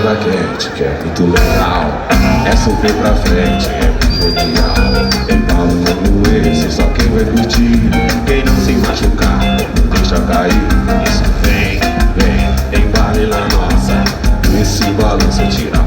quebra quente, que é muito legal. É subir pra frente, é muito genial. Embalo como esse, só quem vai curtir. Quem não se machucar, não deixa cair. Isso vem, embale na nossa. Esse balanço tira